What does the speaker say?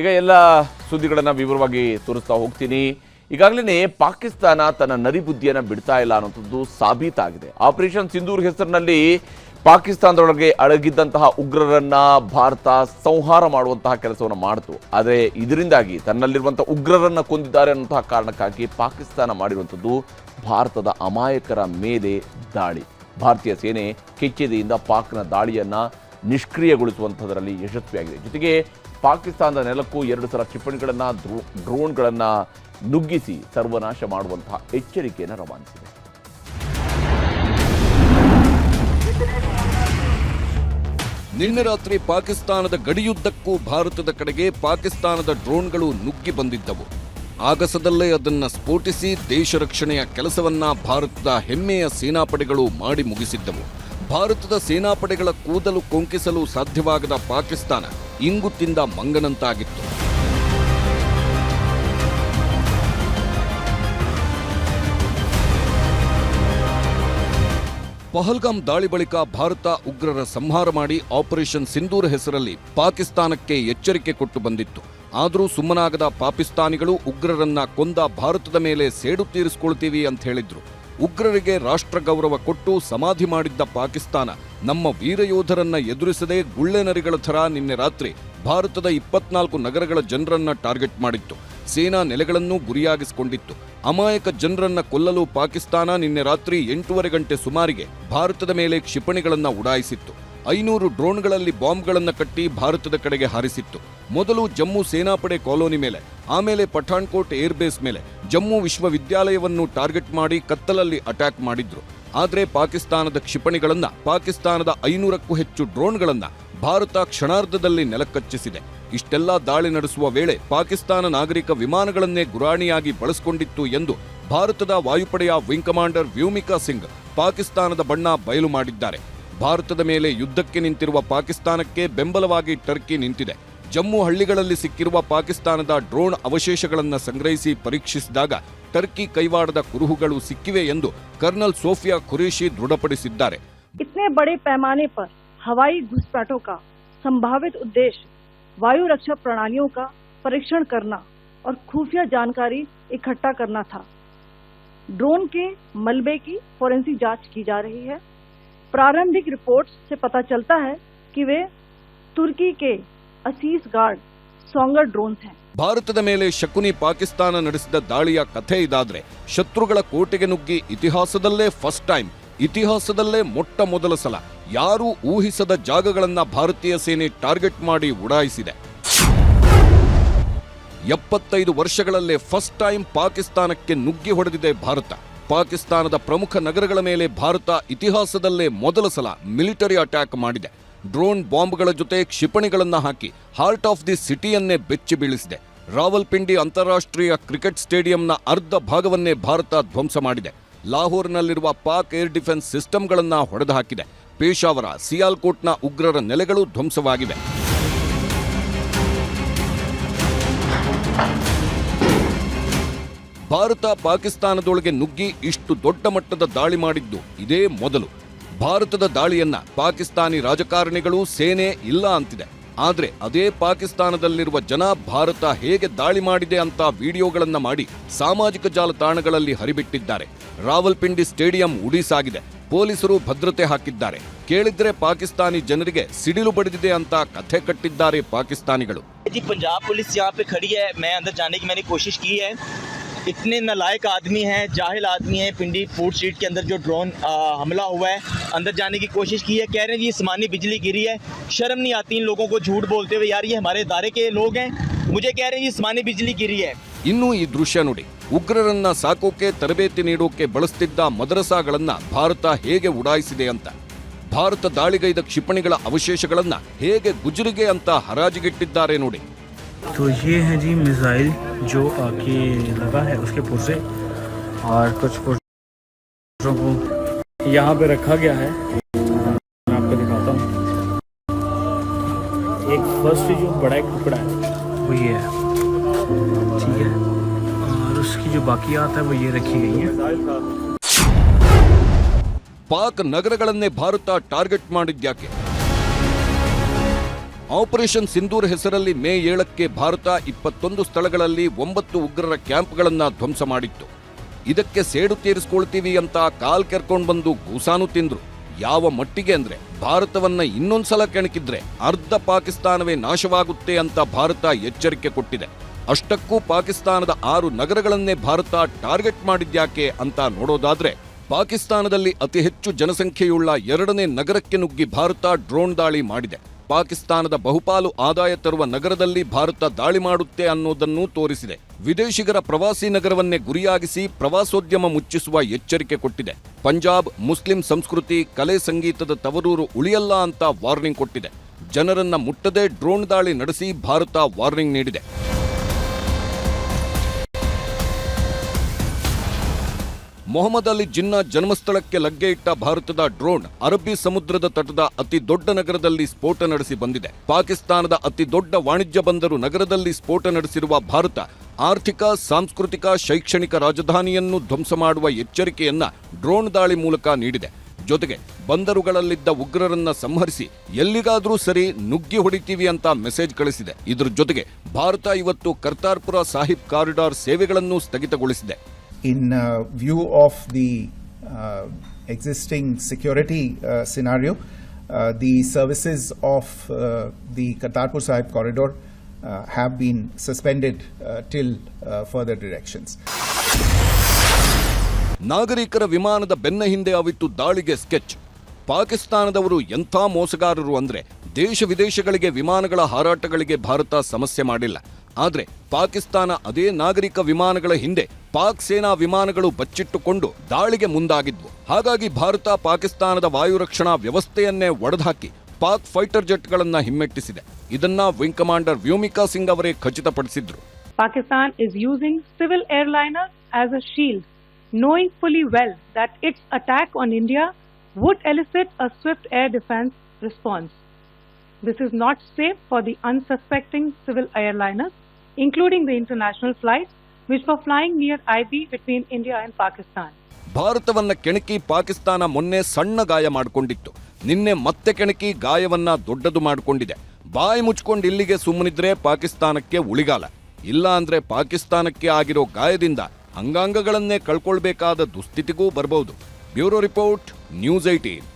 ಈಗ ಎಲ್ಲ ಸುದ್ದಿಗಳನ್ನು ವಿವರವಾಗಿ ತೋರಿಸ್ತಾ ಹೋಗ್ತೀನಿ. ಈಗಾಗಲೇ ಪಾಕಿಸ್ತಾನ ತನ್ನ ನರಿಬುದ್ಧಿಯನ್ನು ಬಿಡ್ತಾ ಇಲ್ಲ ಅನ್ನೋಂಥದ್ದು ಸಾಬೀತಾಗಿದೆ. ಆಪರೇಷನ್ ಸಿಂಧೂರ್ ಹೆಸರಿನಲ್ಲಿ ಪಾಕಿಸ್ತಾನದೊಳಗೆ ಅಡಗಿದ್ದಂತಹ ಉಗ್ರರನ್ನ ಭಾರತ ಸಂಹಾರ ಮಾಡುವಂತಹ ಕೆಲಸವನ್ನು ಮಾಡಿತು. ಆದರೆ ಇದರಿಂದಾಗಿ ತನ್ನಲ್ಲಿರುವಂತಹ ಉಗ್ರರನ್ನ ಕೊಂದಿದ್ದಾರೆ ಅನ್ನುವಂತಹ ಕಾರಣಕ್ಕಾಗಿ ಪಾಕಿಸ್ತಾನ ಮಾಡಿರುವಂಥದ್ದು ಭಾರತದ ಅಮಾಯಕರ ಮೇಲೆ ದಾಳಿ. ಭಾರತೀಯ ಸೇನೆ ಕೆಚ್ಚೆದೆಯಿಂದ ಪಾಕ್ನ ದಾಳಿಯನ್ನ ನಿಷ್ಕ್ರಿಯಗೊಳಿಸುವಂಥದ್ರಲ್ಲಿ ಯಶಸ್ವಿಯಾಗಿದೆ. ಜೊತೆಗೆ ಪಾಕಿಸ್ತಾನದ ನೆಲಕ್ಕೂ 2 ಸಲ ಕ್ಷಿಪಣಿಗಳನ್ನು ಡ್ರೋನ್ಗಳನ್ನು ನುಗ್ಗಿಸಿ ಸರ್ವನಾಶ ಮಾಡುವಂತಹ ಎಚ್ಚರಿಕೆಯನ್ನು ರವಾನಿಸಿದೆ. ನಿನ್ನೆ ರಾತ್ರಿ ಪಾಕಿಸ್ತಾನದ ಗಡಿಯುದ್ದಕ್ಕೂ ಭಾರತದ ಕಡೆಗೆ ಪಾಕಿಸ್ತಾನದ ಡ್ರೋನ್ಗಳು ನುಗ್ಗಿ ಬಂದಿದ್ದವು. ಆಗಸದಲ್ಲೇ ಅದನ್ನ ಸ್ಫೋಟಿಸಿ ದೇಶ ರಕ್ಷಣೆಯ ಕೆಲಸವನ್ನ ಭಾರತದ ಹೆಮ್ಮೆಯ ಸೇನಾಪಡೆಗಳು ಮಾಡಿ ಮುಗಿಸಿದ್ದವು. ಭಾರತದ ಸೇನಾಪಡೆಗಳ ಕೂದಲು ಕೊಂಕಿಸಲು ಸಾಧ್ಯವಾಗದ ಪಾಕಿಸ್ತಾನ ಇಂಗು ತಿಂದ ಮಂಗನಂತಾಗಿತ್ತು. ಪಹಲ್ಗಾಮ್ ದಾಳಿ ಬಳಿಕ ಭಾರತ ಉಗ್ರರ ಸಂಹಾರ ಮಾಡಿ ಆಪರೇಷನ್ ಸಿಂಧೂರ್ ಹೆಸರಲ್ಲಿ ಪಾಕಿಸ್ತಾನಕ್ಕೆ ಎಚ್ಚರಿಕೆ ಕೊಟ್ಟು ಬಂದಿತ್ತು. ಆದರೂ ಸುಮ್ಮನಾಗದ ಪಾಕಿಸ್ತಾನಿಗಳು ಉಗ್ರರನ್ನ ಕೊಂದ ಭಾರತದ ಮೇಲೆ ಸೇಡು ತೀರಿಸಿಕೊಳ್ತೀವಿ ಅಂತ ಹೇಳಿದ್ರು. ಉಗ್ರರಿಗೆ ರಾಷ್ಟ್ರ ಗೌರವ ಕೊಟ್ಟು ಸಮಾಧಿ ಮಾಡಿದ್ದ ಪಾಕಿಸ್ತಾನ ನಮ್ಮ ವೀರಯೋಧರನ್ನ ಎದುರಿಸದೆ ಗುಳ್ಳೆನರಿಗಳ ಥರ ನಿನ್ನೆ ರಾತ್ರಿ ಭಾರತದ 24 ನಗರಗಳ ಜನರನ್ನ ಟಾರ್ಗೆಟ್ ಮಾಡಿತ್ತು. ಸೇನಾ ನೆಲೆಗಳನ್ನು ಗುರಿಯಾಗಿಸಿಕೊಂಡಿತ್ತು. ಅಮಾಯಕ ಜನರನ್ನ ಕೊಲ್ಲಲು ಪಾಕಿಸ್ತಾನ ನಿನ್ನೆ ರಾತ್ರಿ 8:30 ಗಂಟೆ ಸುಮಾರಿಗೆ ಭಾರತದ ಮೇಲೆ ಕ್ಷಿಪಣಿಗಳನ್ನ ಉಡಾಯಿಸಿತ್ತು. 500 ಡ್ರೋನ್ಗಳಲ್ಲಿ ಬಾಂಬ್ಗಳನ್ನ ಕಟ್ಟಿ ಭಾರತದ ಕಡೆಗೆ ಹಾರಿಸಿತ್ತು. ಮೊದಲು ಜಮ್ಮು ಸೇನಾಪಡೆ ಕಾಲೋನಿ ಮೇಲೆ, ಆಮೇಲೆ ಪಠಾಣ್ಕೋಟ್ ಏರ್ಬೇಸ್ ಮೇಲೆ, ಜಮ್ಮು ವಿಶ್ವವಿದ್ಯಾಲಯವನ್ನು ಟಾರ್ಗೆಟ್ ಮಾಡಿ ಕತ್ತಲಲ್ಲಿ ಅಟ್ಯಾಕ್ ಮಾಡಿದ್ರು. ಆದರೆ ಪಾಕಿಸ್ತಾನದ ಕ್ಷಿಪಣಿಗಳನ್ನ, ಪಾಕಿಸ್ತಾನದ 500ಕ್ಕೂ ಹೆಚ್ಚು ಡ್ರೋನ್ಗಳನ್ನ ಭಾರತ ಕ್ಷಣಾರ್ಧದಲ್ಲಿ ನೆಲಕಚ್ಚಿಸಿದೆ. ಇಷ್ಟೆಲ್ಲ ದಾಳಿ ನಡೆಸುವ ವೇಳೆ ಪಾಕಿಸ್ತಾನ ನಾಗರಿಕ ವಿಮಾನಗಳನ್ನೇ ಗುರಾಣಿಯಾಗಿ ಬಳಸಿಕೊಂಡಿತ್ತು ಎಂದು ಭಾರತದ ವಾಯುಪಡೆಯ ವಿಂಗ್ ಕಮಾಂಡರ್ ವ್ಯೋಮಿಕಾ ಸಿಂಗ್ ಪಾಕಿಸ್ತಾನದ ಬಣ್ಣ ಬಯಲು ಮಾಡಿದ್ದಾರೆ. ಭಾರತದ ಮೇಲೆ ಯುದ್ಧಕ್ಕೆ ನಿಂತಿರುವ ಪಾಕಿಸ್ತಾನಕ್ಕೆ ಬೆಂಬಲವಾಗಿ ಟರ್ಕಿ ನಿಂತಿದೆ. ಜಮ್ಮು ಹಳ್ಳಿಗಳಲ್ಲಿ ಸಿಕ್ಕಿರುವ ಪಾಕಿಸ್ತಾನದ ಡ್ರೋನ್ ಅವಶೇಷಗಳನ್ನು ಸಂಗ್ರಹಿಸಿ ಪರೀಕ್ಷಿಸಿದಾಗ ಟರ್ಕಿ ಕೈವಾಡದ ಕುರುಹುಗಳು ಸಿಕ್ಕಿವೆ ಎಂದು कर्नल सोफिया कुरैशी दृढ़पडिसिದ್ದಾರೆ. इतने बड़े पैमाने पर हवाई घुसपैठों का संभावित उद्देश्य वायु रक्षा प्रणालियों का परीक्षण करना और खुफिया जानकारी इकट्ठा करना था. ड्रोन के मलबे की फोरेंसिक जांच की जा रही है. प्रारंभिक रिपोर्ट्स से पता चलता है कि वे तुर्की के असीस गार्ड सॉन्गर ड्रोन्स हैं. ಭಾರತದ ಮೇಲೆ ಶಕುನಿ ಪಾಕಿಸ್ತಾನ ನಡೆಸಿದ ದಾಳಿಯ ಕಥೆ ಇದಾದ್ರೆ, ಶತ್ರುಗಳ ಕೋಟೆಗೆ ನುಗ್ಗಿ ಇತಿಹಾಸದಲ್ಲೇ ಫಸ್ಟ್ ಟೈಮ್, ಇತಿಹಾಸದಲ್ಲೇ ಮೊಟ್ಟ ಮೊದಲ ಸಲ ಯಾರೂ ಊಹಿಸದ ಜಾಗಗಳನ್ನ ಭಾರತೀಯ ಸೇನೆ ಟಾರ್ಗೆಟ್ ಮಾಡಿ ಉಡಾಯಿಸಿದೆ. 75 ವರ್ಷಗಳಲ್ಲೇ ಫಸ್ಟ್ ಟೈಮ್ ಪಾಕಿಸ್ತಾನಕ್ಕೆ ನುಗ್ಗಿ ಹೊಡೆದಿದೆ ಭಾರತ. ಪಾಕಿಸ್ತಾನದ ಪ್ರಮುಖ ನಗರಗಳ ಮೇಲೆ ಭಾರತ ಇತಿಹಾಸದಲ್ಲೇ ಮೊದಲ ಸಲ ಮಿಲಿಟರಿ ಅಟ್ಯಾಕ್ ಮಾಡಿದೆ. ಡ್ರೋನ್ ಬಾಂಬ್ಗಳ ಜೊತೆ ಕ್ಷಿಪಣಿಗಳನ್ನ ಹಾಕಿ ಹಾರ್ಟ್ ಆಫ್ ದಿ ಸಿಟಿಯನ್ನೇ ಬೆಚ್ಚಿ ಬೀಳಿಸಿದೆ. ರಾವಲ್ಪಿಂಡಿ ಅಂತಾರಾಷ್ಟ್ರೀಯ ಕ್ರಿಕೆಟ್ ಸ್ಟೇಡಿಯಂನ ಅರ್ಧ ಭಾಗವನ್ನೇ ಭಾರತ ಧ್ವಂಸ ಮಾಡಿದೆ. ಲಾಹೋರ್ನಲ್ಲಿರುವ ಪಾಕ್ ಏರ್ ಡಿಫೆನ್ಸ್ ಸಿಸ್ಟಂಗಳನ್ನ ಹೊಡೆದು ಹಾಕಿದೆ. ಪೇಶಾವರ, ಸಿಯಾಲ್ಕೋಟ್ನ ಉಗ್ರರ ನೆಲೆಗಳು ಧ್ವಂಸವಾಗಿವೆ. ಭಾರತ ಪಾಕಿಸ್ತಾನದೊಳಗೆ ನುಗ್ಗಿ ಇಷ್ಟು ದೊಡ್ಡ ಮಟ್ಟದ ದಾಳಿ ಮಾಡಿದ್ದು ಇದೇ ಮೊದಲು. ಭಾರತದ ದಾಳಿಯನ್ನ ಪಾಕಿಸ್ತಾನಿ ರಾಜಕಾರಣಿಗಳು, ಸೇನೆ ಇಲ್ಲ ಅಂತಿದೆ. ಆದ್ರೆ ಅದೇ ಪಾಕಿಸ್ತಾನದಲ್ಲಿರುವ ಜನ ಭಾರತ ಹೇಗೆ ದಾಳಿ ಮಾಡಿದೆ ಅಂತ ವಿಡಿಯೋಗಳನ್ನ ಮಾಡಿ ಸಾಮಾಜಿಕ ಜಾಲತಾಣಗಳಲ್ಲಿ ಹರಿಬಿಟ್ಟಿದ್ದಾರೆ. ರಾವಲ್ಪಿಂಡಿ ಸ್ಟೇಡಿಯಂ ಉಡೀಸಾಗಿದೆ. ಪೊಲೀಸರು ಭದ್ರತೆ ಹಾಕಿದ್ದಾರೆ. ಕೇಳಿದ್ರೆ ಪಾಕಿಸ್ತಾನಿ ಜನರಿಗೆ ಸಿಡಿಲು ಬಡಿದಿದೆ ಅಂತ ಕಥೆ ಕಟ್ಟಿದ್ದಾರೆ ಪಾಕಿಸ್ತಾನಿಗಳು. पंजाब पुलिस यहाँ पे खड़ी है. मैं अंदर जाने की मैंने कोशिश की है. इतने नालायक आदमी हैं, जाहिल आदमी हैं. पिंडी फूड स्ट्रीट के अंदर जो ड्रोन हमला हुआ है, अंदर जाने की कोशिश की है. कह रहे हैं जी आसमानी बिजली गिरी है. शर्म नहीं आती इन लोगों को झूठ बोलते हुए. यार ये हमारे इदारे के लोग हैं, मुझे कह रहे हैं जी आसमानी बिजली गिरी है. ಇನ್ನು ಈ ದೃಶ್ಯ ನೋಡಿ. ಉಗ್ರರನ್ನ ಸಾಕೋಕೆ ತರಬೇತಿ ನೀಡೋಕೆ ಬಳಸ್ತಿದ್ದ ಮದರಸಾಗಳನ್ನ ಭಾರತ ಹೇಗೆ ಉಡಾಯಿಸಿದೆ ಅಂತ. ಭಾರತ ದಾಳಿಗೈದ ಕ್ಷಿಪಣಿಗಳ ಅವಶೇಷಗಳನ್ನ ಹೇಗೆ ಗುಜರಿಗೆ ಅಂತ ಹರಾಜಿಗಿಟ್ಟಿದ್ದಾರೆ ನೋಡಿ. तो ये है जी मिसाइल जो आके लगा है उसके पुर्जे, और कुछ पुर्जों को यहाँ पे रखा गया है. मैं आपको दिखाता हूँ. एक फर्स्ट जो बड़ा एक टुकड़ा है वो ये है, ठीक है, और उसकी जो बाकियात है वो ये रखी गई है. ಪಾಕ್ ನಗರಗಳನ್ನೇ ಭಾರತ ಟಾರ್ಗೆಟ್ ಮಾಡಿದ್ಯಾಕೆ? ಆಪರೇಷನ್ ಸಿಂಧೂರ್ ಹೆಸರಲ್ಲಿ ಮೇ 7ಕ್ಕೆ ಭಾರತ 21 ಸ್ಥಳಗಳಲ್ಲಿ 9 ಉಗ್ರರ ಕ್ಯಾಂಪ್ಗಳನ್ನ ಧ್ವಂಸ ಮಾಡಿತ್ತು. ಇದಕ್ಕೆ ಸೇಡು ತೀರಿಸ್ಕೊಳ್ತೀವಿ ಅಂತ ಕಾಲ್ ಕೆರ್ಕೊಂಡ್ ಬಂದು ಗೂಸಾನು ತಿಂದ್ರು. ಯಾವ ಮಟ್ಟಿಗೆ ಅಂದ್ರೆ ಭಾರತವನ್ನ ಇನ್ನೊಂದ್ಸಲ ಕೆಣಕಿದ್ರೆ ಅರ್ಧ ಪಾಕಿಸ್ತಾನವೇ ನಾಶವಾಗುತ್ತೆ ಅಂತ ಭಾರತ ಎಚ್ಚರಿಕೆ ಕೊಟ್ಟಿದೆ. ಅಷ್ಟಕ್ಕೂ ಪಾಕಿಸ್ತಾನದ 6 ನಗರಗಳನ್ನೇ ಭಾರತ ಟಾರ್ಗೆಟ್ ಮಾಡಿದ್ಯಾಕೆ ಅಂತ ನೋಡೋದಾದ್ರೆ, ಪಾಕಿಸ್ತಾನದಲ್ಲಿ ಅತಿ ಹೆಚ್ಚು ಜನಸಂಖ್ಯೆಯುಳ್ಳ 2ನೇ ನಗರಕ್ಕೆ ನುಗ್ಗಿ ಭಾರತ ಡ್ರೋನ್ ದಾಳಿ ಮಾಡಿದೆ. ಪಾಕಿಸ್ತಾನದ ಬಹುಪಾಲು ಆದಾಯ ತರುವ ನಗರದಲ್ಲಿ ಭಾರತ ದಾಳಿ ಮಾಡುತ್ತೆ ಅನ್ನೋದನ್ನು ತೋರಿಸಿದೆ. ವಿದೇಶಿಗರ ಪ್ರವಾಸಿ ನಗರವನ್ನೇ ಗುರಿಯಾಗಿಸಿ ಪ್ರವಾಸೋದ್ಯಮ ಮುಚ್ಚಿಸುವ ಎಚ್ಚರಿಕೆ ಕೊಟ್ಟಿದೆ. ಪಂಜಾಬ್ ಮುಸ್ಲಿಂ ಸಂಸ್ಕೃತಿ, ಕಲೆ, ಸಂಗೀತದ ತವರೂರು ಉಳಿಯಲ್ಲ ಅಂತ ವಾರ್ನಿಂಗ್ ಕೊಟ್ಟಿದೆ. ಜನರನ್ನ ಮುಟ್ಟದೆ ಡ್ರೋನ್ ದಾಳಿ ನಡೆಸಿ ಭಾರತ ವಾರ್ನಿಂಗ್ ನೀಡಿದೆ. ಮೊಹಮ್ಮದ್ ಅಲಿ ಜಿನ್ನಾ ಜನ್ಮಸ್ಥಳಕ್ಕೆ ಲಗ್ಗೆ ಇಟ್ಟ ಭಾರತದ ಡ್ರೋನ್ ಅರಬ್ಬಿ ಸಮುದ್ರದ ತಟದ ಅತಿ ದೊಡ್ಡ ನಗರದಲ್ಲಿ ಸ್ಫೋಟ ನಡೆಸಿ ಬಂದಿದೆ. ಪಾಕಿಸ್ತಾನದ ಅತಿ ದೊಡ್ಡ ವಾಣಿಜ್ಯ ಬಂದರು ನಗರದಲ್ಲಿ ಸ್ಫೋಟ ನಡೆಸಿರುವ ಭಾರತ ಆರ್ಥಿಕ, ಸಾಂಸ್ಕೃತಿಕ, ಶೈಕ್ಷಣಿಕ ರಾಜಧಾನಿಯನ್ನು ಧ್ವಂಸ ಮಾಡುವ ಎಚ್ಚರಿಕೆಯನ್ನ ಡ್ರೋನ್ ದಾಳಿ ಮೂಲಕ ನೀಡಿದೆ. ಜೊತೆಗೆ ಬಂದರುಗಳಲ್ಲಿದ್ದ ಉಗ್ರರನ್ನ ಸಂಹರಿಸಿ ಎಲ್ಲಿಗಾದ್ರೂ ಸರಿ ನುಗ್ಗಿ ಹೊಡಿತೀವಿ ಅಂತ ಮೆಸೇಜ್ ಕಳಿಸಿದೆ. ಇದ್ರ ಜೊತೆಗೆ ಭಾರತ ಇವತ್ತು ಕರ್ತಾರ್ಪುರ ಸಾಹಿಬ್ ಕಾರಿಡಾರ್ ಸೇವೆಗಳನ್ನು ಸ್ಥಗಿತಗೊಳಿಸಿದೆ. In view of the existing security scenario, the services of the Kartarpur Sahib corridor have been suspended till further directions. ನಾಗರಿಕರ ವಿಮಾನದ ಬೆನ್ನ ಹಿಂದೆ ಅವಿತು ದಾಳಿಗೆ ಸ್ಕೆಚ್. ಪಾಕಿಸ್ತಾನದವರು ಎಂಥ ಮೋಸಗಾರರು ಅಂದ್ರೆ, ದೇಶ ವಿದೇಶಗಳಿಗೆ ವಿಮಾನಗಳ ಹಾರಾಟಗಳಿಗೆ ಭಾರತ ಸಮಸ್ಯೆ ಮಾಡಿಲ್ಲ. ಆದ್ರೆ ಪಾಕಿಸ್ತಾನ ಅದೇ ನಾಗರಿಕ ವಿಮಾನಗಳ ಹಿಂದೆ ಪಾಕ್ ಸೇನಾ ವಿಮಾನಗಳು ಬಚ್ಚಿಟ್ಟುಕೊಂಡು ದಾಳಿಗೆ ಮುಂದಾಗಿದ್ವು. ಹಾಗಾಗಿ ಭಾರತ ಪಾಕಿಸ್ತಾನದ ವಾಯು ರಕ್ಷಣಾ ವ್ಯವಸ್ಥೆಯನ್ನೇ ಒಡೆದುಹಾಕಿ ಪಾಕ್ ಫೈಟರ್ ಜೆಟ್ಗಳನ್ನ ಹಿಮ್ಮೆಟ್ಟಿಸಿದೆ. ಇದನ್ನ ವಿಂಗ್ ಕಮಾಂಡರ್ ವ್ಯೋಮಿಕಾ ಸಿಂಗ್ ಅವರೇ ಖಚಿತಪಡಿಸಿದ್ರು. Pakistan is using civil airliners as a shield, knowing fully well that its attack on India would elicit a swift air defense response. This is not safe for the unsuspecting civil airliners, including the international flights which were flying near IB between India and Pakistan. ಭಾರತವನ್ನ ಕೆಣಕಿ ಪಾಕಿಸ್ತಾನ ಮೊನ್ನೆ ಸಣ್ಣ ಗಾಯ ಮಾಡಿಕೊಂಡಿತ್ತು. ನಿನ್ನೆ ಮತ್ತೆ ಕೆಣಕಿ ಗಾಯವನ್ನ ದೊಡ್ಡದು ಮಾಡಿಕೊಂಡಿದೆ. ಬಾಯಿ ಮುಚ್ಕೊಂಡು ಇಲ್ಲಿಗೆ ಸುಮ್ಮನಿದ್ರೆ ಪಾಕಿಸ್ತಾನಕ್ಕೆ ಉಳಿಗಾಲ. ಇಲ್ಲ ಅಂದ್ರೆ ಪಾಕಿಸ್ತಾನಕ್ಕೆ ಆಗಿರೋ ಗಾಯದಿಂದ ಅಂಗಾಂಗಗಳನ್ನೇ ಕಳ್ಕೊಳ್ಬೇಕಾದ ದುಸ್ಥಿತಿಗೂ ಬರಬಹುದು. Bureau report, news 18.